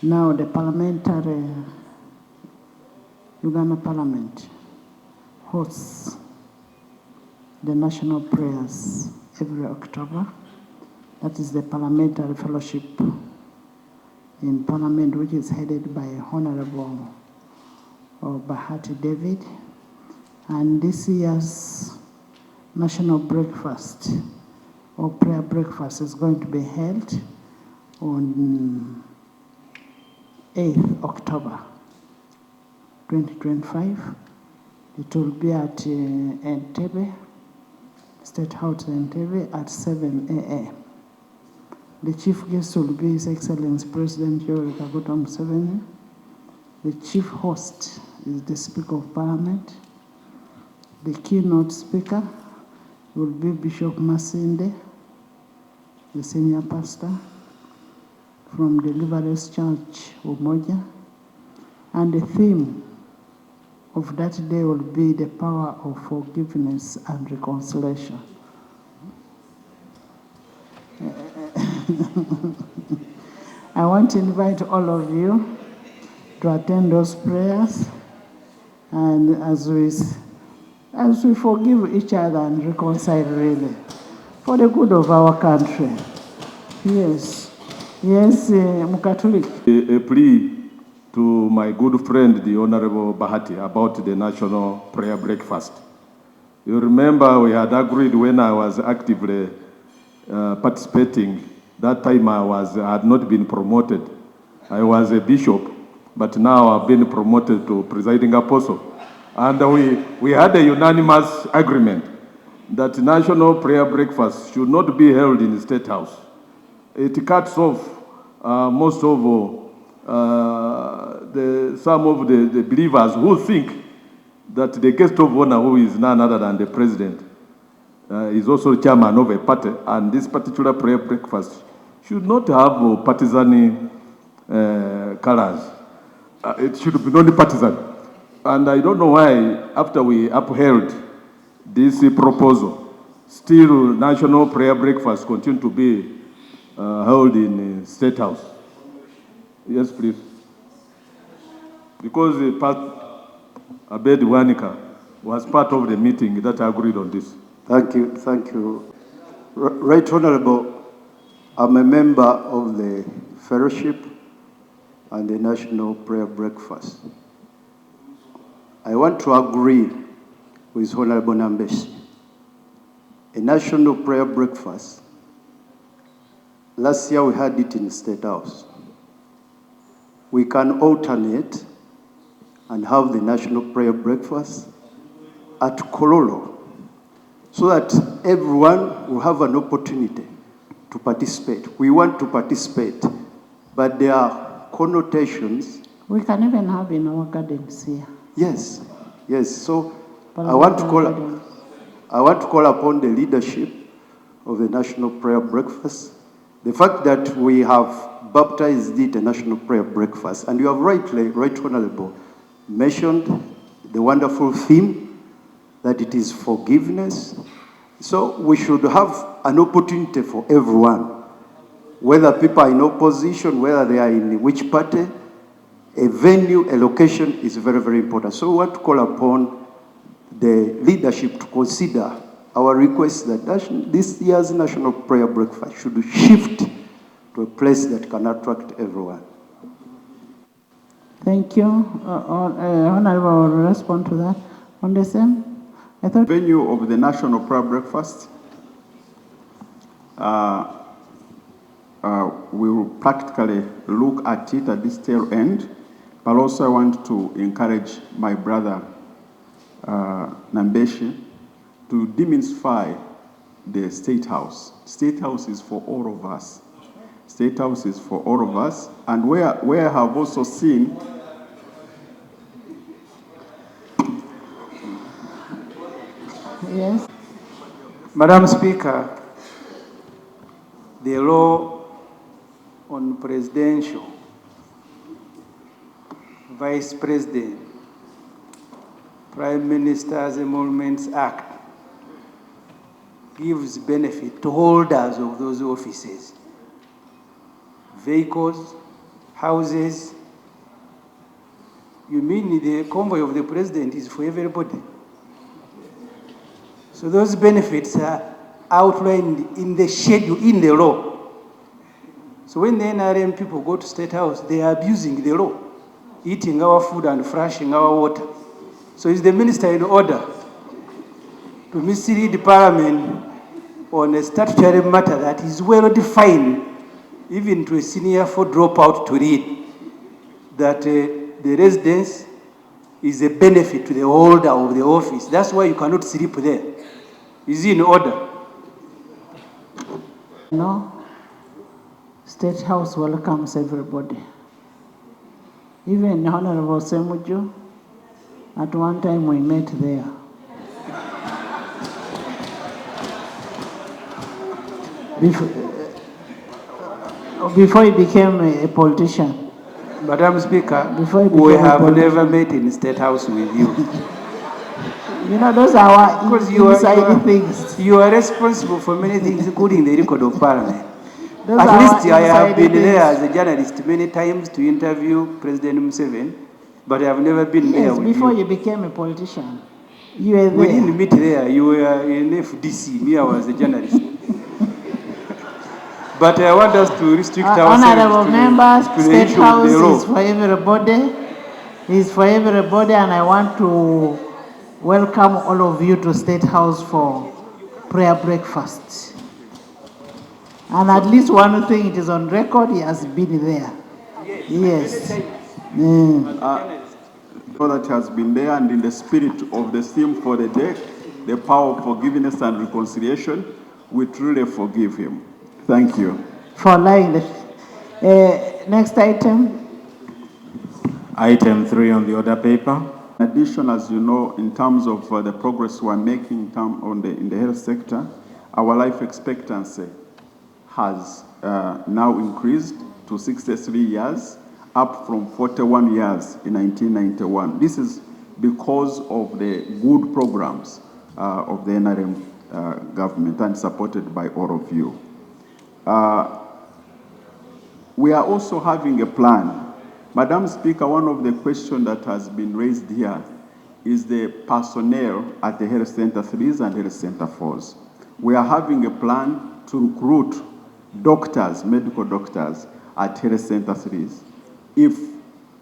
Now the parliamentary, Uganda Parliament hosts the national prayers every October. That is the parliamentary fellowship in Parliament, which is headed by Honorable Bahati David. And this year's national breakfast or prayer breakfast is going to be held on 8th October 2025. It will be at Entebbe, State House Entebbe at 7 a.m. The chief guest will be His Excellency President Yoweri Kaguta Museveni. The chief host is the Speaker of Parliament. The keynote speaker will be Bishop Masinde, the senior pastor from the Liberals Church Umoja. And the theme of that day will be the power of forgiveness and reconciliation. I want to invite all of you to attend those prayers, and as we forgive each other and reconcile, really, for the good of our country. Yes, Mukatuli. A plea to my good friend, the Honorable Bahati, about the national prayer breakfast. You remember we had agreed when I was actively participating. That time I had not been promoted. I was a bishop, but now I've been promoted to presiding apostle. And we had a unanimous agreement that national prayer breakfast should not be held in the State House. It cuts off most of some of the believers who think that the guest of honor, who is none other than the president, is also chairman of a party, and this particular prayer breakfast should not have partisan colors. It should be non-partisan. And I don't know why, after we upheld this proposal, still national prayer breakfast continue to be held in State House. Yes, please. Because Abed Wanika was part of the meeting that agreed on this. Thank you. Right Honorable, I'm a member of the fellowship and the national prayer breakfast. I want to agree with Honorable Nambeshi. A national prayer breakfast, last year we had it in State House. We can alternate and have the national prayer breakfast at Kololo, so that everyone will have an opportunity to participate. We want to participate, but there are connotations. We can even have in our gardens here. Yes. So I want to call upon the leadership of the National Prayer Breakfast. The fact that we have baptized it a National Prayer Breakfast, and you have right Honorable, mentioned the wonderful theme that it is forgiveness. So we should have an opportunity for everyone, whether people are in opposition, whether they are in which party. A venue, a location is very, very important. So we want to call upon the leadership to consider our request that this year's National Prayer Breakfast should shift to a place that can attract everyone. Thank you. Honorable will respond to that. On the same, I thought venue of the National Prayer Breakfast, we will practically look at it at this tail end, but also I want to encourage my brother Nambeshi to demystify the State House. State House is for all of us. State House is for all of us, and where I have also seen yes. Madam Speaker, the law on presidential, vice president, prime minister's emoluments act gives benefit to holders of those offices, vehicles, houses. You mean the convoy of the president is for everybody? So those benefits are outlined in the schedule, in the law. So when the NRM people go to State House, they are abusing the law, eating our food and flushing our water. So is the minister in order to mislead Parliament on a statutory matter that is well defined, even to a senior 4 dropout to read, that the residence is a benefit to the holder of the office. That's why you cannot sleep there. Is he in order? No. State House welcomes everybody. Even Honorable Semuju, at one time we met there. Before he became a politician. Madam Speaker, Before he we became a have politician. never met in State House with you. You know, those are our Because inside things. you are responsible for many things, including the record of Parliament. Those At are least our I have inside been there things. as a journalist many times to interview President Museveni, but I have never been there Yes, with before you. you became a politician. You were We there. didn't meet there. You were in FDC. Me, I was a journalist. But I want us to restrict ourselves Honorable members, to the State issue of the House law. is for everybody. Is for everybody, and I want to welcome all of you to State House for prayer breakfast. And at least one thing, it is on record, he has been there. Yes. So that has been there, and in the spirit of the theme for the day, the power of forgiveness and reconciliation, we truly forgive him. Thank you. For allowing the next item. Item 3 on the order paper. In addition, as you know, in terms of the progress we're making in the health sector, our life expectancy has now increased to 63 years, up from 41 years in 1991. This is because of the good programs of the NRM government and supported by all of you. We are also having a plan. Madam Speaker, one of the questions that has been raised here is the personnel at the Health Center 3s and Health Center 4s. We are having a plan to recruit doctors, medical doctors at Health Center 3s, if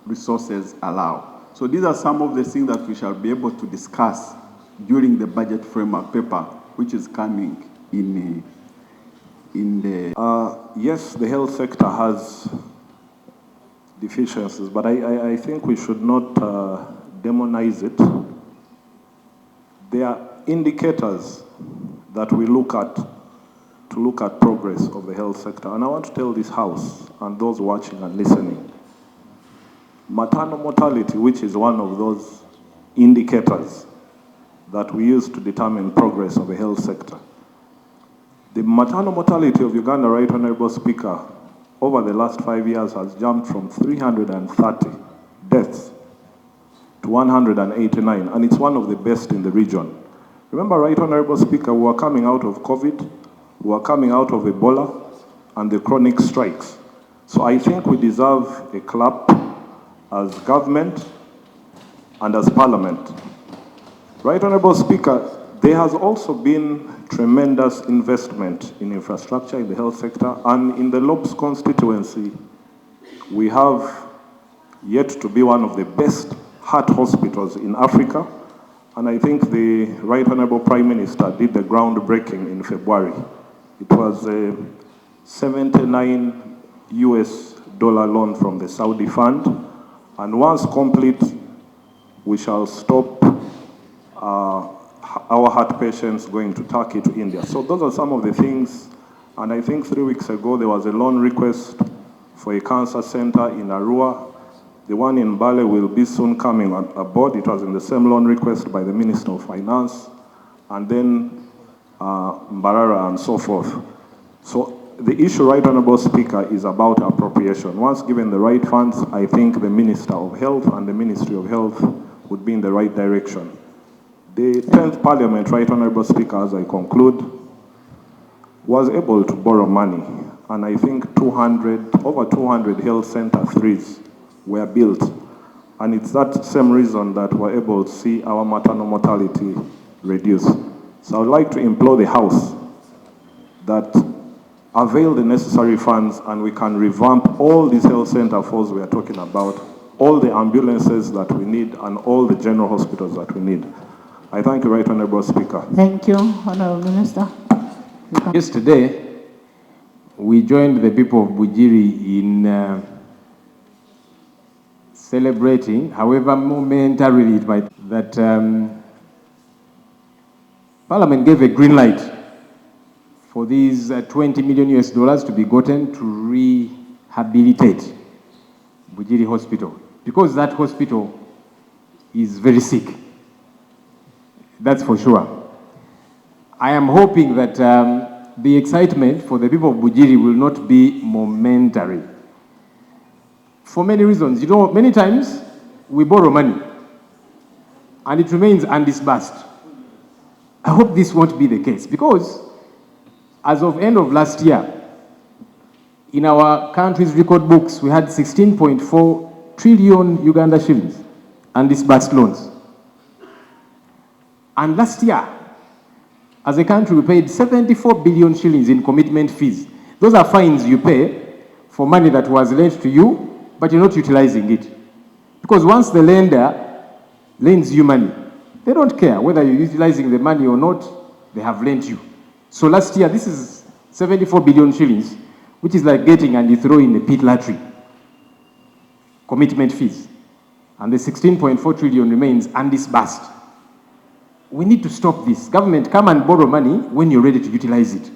resources allow. So these are some of the things that we shall be able to discuss during the budget framework paper, which is coming in the... Yes, the health sector has deficiencies, but I think we should not demonize it. There are indicators that we look at to look at progress of the health sector. And I want to tell this House and those watching and listening, maternal mortality, which is one of those indicators that we use to determine progress of the health sector. The maternal mortality of Uganda, Right Honorable Speaker, over the last 5 years has jumped from 330 deaths to 189, and it's one of the best in the region. Remember, Right Honorable Speaker, we were coming out of COVID, we were coming out of Ebola, and the chronic strikes. So I think we deserve a clap as government and as Parliament. Right Honorable Speaker, there has also been tremendous investment in infrastructure in the health sector, and in the Lobes constituency, we have yet to be one of the best heart hospitals in Africa, and I think the Right Honorable Prime Minister did the groundbreaking in February. It was a $79 loan from the Saudi fund, and once complete, we shall stop our heart patients going to Turkey, to India. So those are some of the things, and I think 3 weeks ago there was a loan request for a cancer center in Arua. The one in Bale will be soon coming aboard. It was in the same loan request by the Minister of Finance, and then Mbarara and so forth. So the issue, Right Honorable Speaker, is about appropriation. Once given the right funds, I think the Minister of Health and the Ministry of Health would be in the right direction. The 10th Parliament, Right Honorable Speaker, as I conclude, was able to borrow money, and I think over 200 health center 3s were built. And it's that same reason that we're able to see our maternal mortality reduce. So I would like to implore the House that avail the necessary funds and we can revamp all these health center 4s we are talking about, all the ambulances that we need, and all the general hospitals that we need. I thank you, Right Honorable Speaker. Thank you, Honorable Minister. Yesterday, we joined the people of Bujiri in celebrating, however momentarily it might, that Parliament gave a green light for these $20 million to be gotten to rehabilitate Bujiri Hospital, because that hospital is very sick. That's for sure. I am hoping that the excitement for the people of Bujiri will not be momentary. For many reasons. You know, many times we borrow money and it remains undisbursed. I hope this won't be the case, because as of end of last year, in our country's record books, we had 16.4 trillion Uganda shillings undisbursed loans. And last year, as a country, we paid 74 billion shillings in commitment fees. Those are fines you pay for money that was lent to you, but you're not utilizing it. Because once the lender lends you money, they don't care whether you're utilizing the money or not, they have lent you. So last year, this is 74 billion shillings, which is like getting and you throw in a pit lottery. Commitment fees. And the 16.4 trillion remains undisbursed. We need to stop this. Government, come and borrow money when you're ready to utilize it.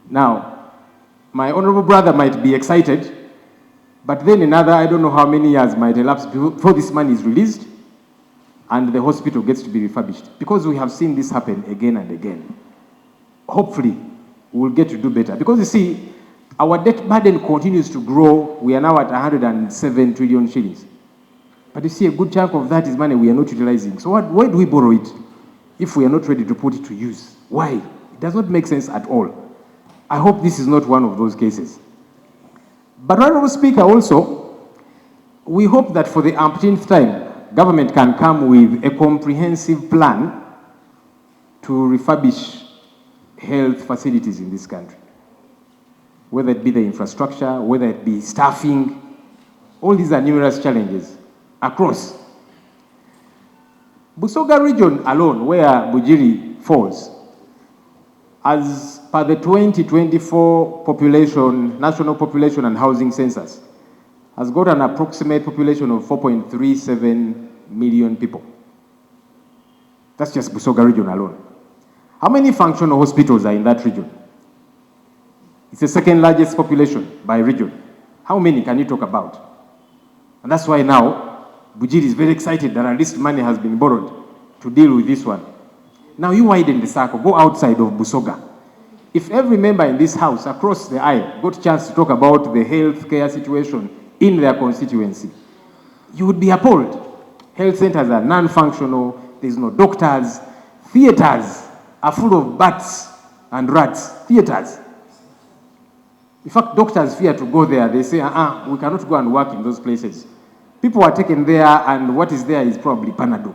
Now, my honorable brother might be excited, but then another, I don't know how many years might elapse before this money is released and the hospital gets to be refurbished. Because we have seen this happen again and again. Hopefully, we'll get to do better. Because you see, our debt burden continues to grow. We are now at 107 trillion shillings. But you see, a good chunk of that is money we are not utilizing. So why do we borrow it if we are not ready to put it to use? Why? It does not make sense at all. I hope this is not one of those cases. But Honorable Speaker, also, we hope that for the umpteenth time, government can come with a comprehensive plan to refurbish health facilities in this country. Whether it be the infrastructure, whether it be staffing, all these are numerous challenges across. Busoga region alone, where Bujiri falls, as per the 2024 population, national population and housing census, has got an approximate population of 4.37 million people. That's just Busoga region alone. How many functional hospitals are in that region? It's the second largest population by region. How many can you talk about? And that's why now, Bujiri is very excited that at least money has been borrowed to deal with this one. Now you widen the circle, go outside of Busoga. If every member in this house across the aisle got a chance to talk about the healthcare situation in their constituency, you would be appalled. Health centers are non-functional, there's no doctors, theaters are full of bats and rats, theaters. In fact, doctors fear to go there. They say, we cannot go and work in those places. People are taken there, and what is there is probably Panado.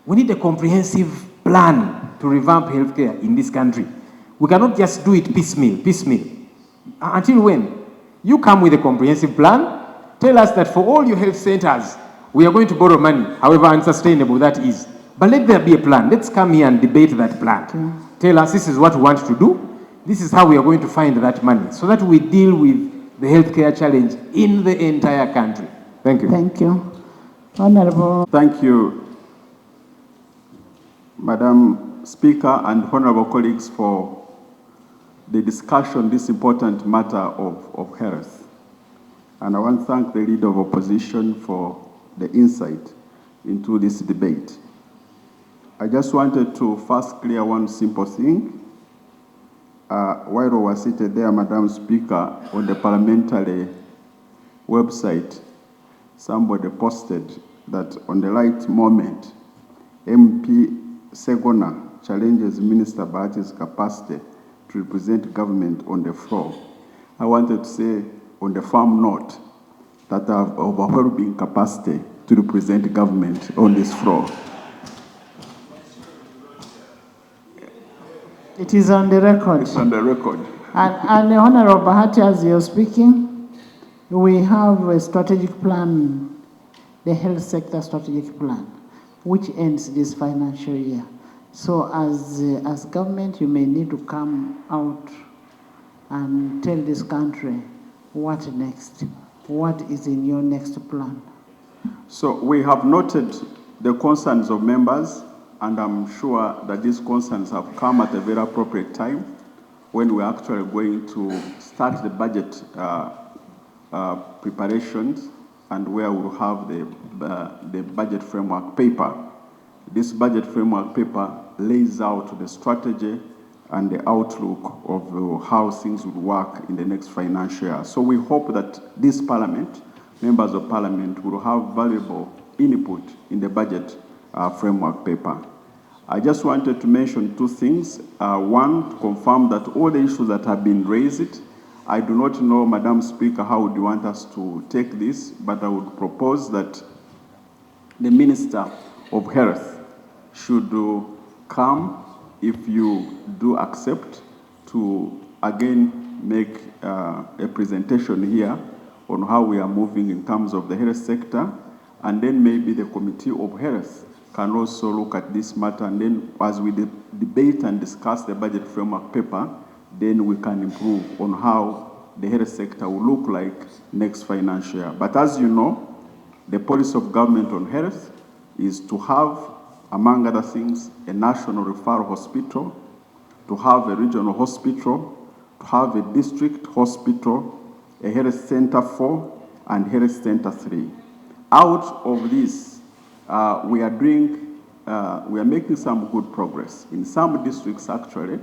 We need a comprehensive plan to revamp healthcare in this country. We cannot just do it piecemeal. Until when? You come with a comprehensive plan, tell us that for all your health centers, we are going to borrow money, however unsustainable that is. But let there be a plan. Let's come here and debate that plan. Tell us this is what we want to do. This is how we are going to find that money, so that we deal with the healthcare challenge in the entire country. Thank you. Thank you. Honorable. Thank you, Madam Speaker and honorable colleagues, for the discussion, this important matter of health. And I want to thank the Leader of Opposition for the insight into this debate. I just wanted to first clear one simple thing. While we were seated there, Madam Speaker, on the parliamentary website, somebody posted that on the right moment, MP Segona challenges Minister Bahati's capacity to represent government on the floor. I wanted to say on the firm note that I have overwhelming capacity to represent government on this floor. It is on the record. It's on the record. And Honorable Bahati, as you're speaking, we have a strategic plan, the health sector strategic plan, which ends this financial year. So as government, you may need to come out and tell this country what next, what is in your next plan. So we have noted the concerns of members, and I'm sure that these concerns have come at a very appropriate time when we're actually going to start the budget preparations and where we'll have the budget framework paper. This budget framework paper lays out the strategy and the outlook of how things will work in the next financial year. So we hope that this parliament, members of parliament, will have valuable input in the budget framework paper. I just wanted to mention two things. One, to confirm that all the issues that have been raised, I do not know, Madam Speaker, how would you want us to take this, but I would propose that the Minister of Health should come, if you do accept, to again make a presentation here on how we are moving in terms of the health sector, and then maybe the Committee of Health can also look at this matter, and then as we debate and discuss the budget framework paper, then we can improve on how the health sector will look like next financial year. But as you know, the policy of government on health is to have, among other things, a national referral hospital, to have a regional hospital, to have a district hospital, a health center 4, and health center 3. Out of this, we are making some good progress. In some districts, actually,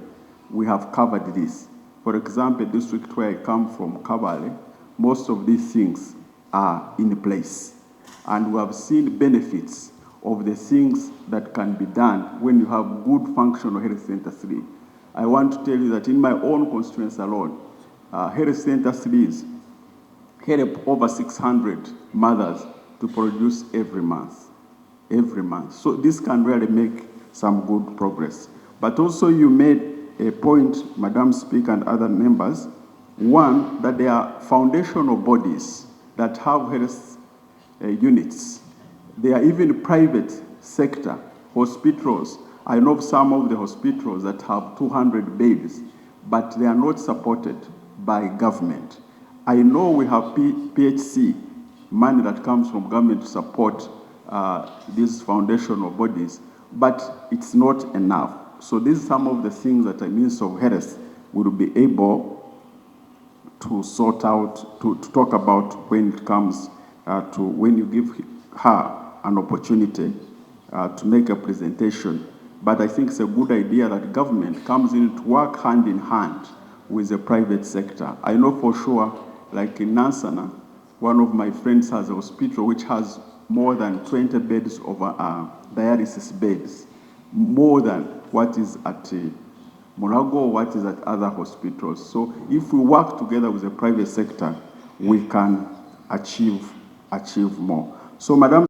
we have covered this. For example, the district where I come from, Kabale, most of these things are in place. And we have seen benefits of the things that can be done when you have good functional health center 3. I want to tell you that in my own constituency alone, health center 3s help over 600 mothers to produce every month. So this can really make some good progress. But also you made a point, Madam Speaker and other members, one, that there are foundational bodies that have health units. There are even private sector hospitals. I know of some of the hospitals that have 200 beds, but they are not supported by government. I know we have PHC, money that comes from government to support these foundational bodies, but it's not enough. So these are some of the things that a Minister of Health will be able to sort out, to talk about when it comes to when you give her an opportunity to make a presentation. But I think it's a good idea that government comes in to work hand in hand with the private sector. I know for sure, like in Nansana, one of my friends has a hospital which has more than 20 beds of dialysis beds, more than what is at Morago or what is at other hospitals. So if we work together with the private sector, we can achieve more. So, Madam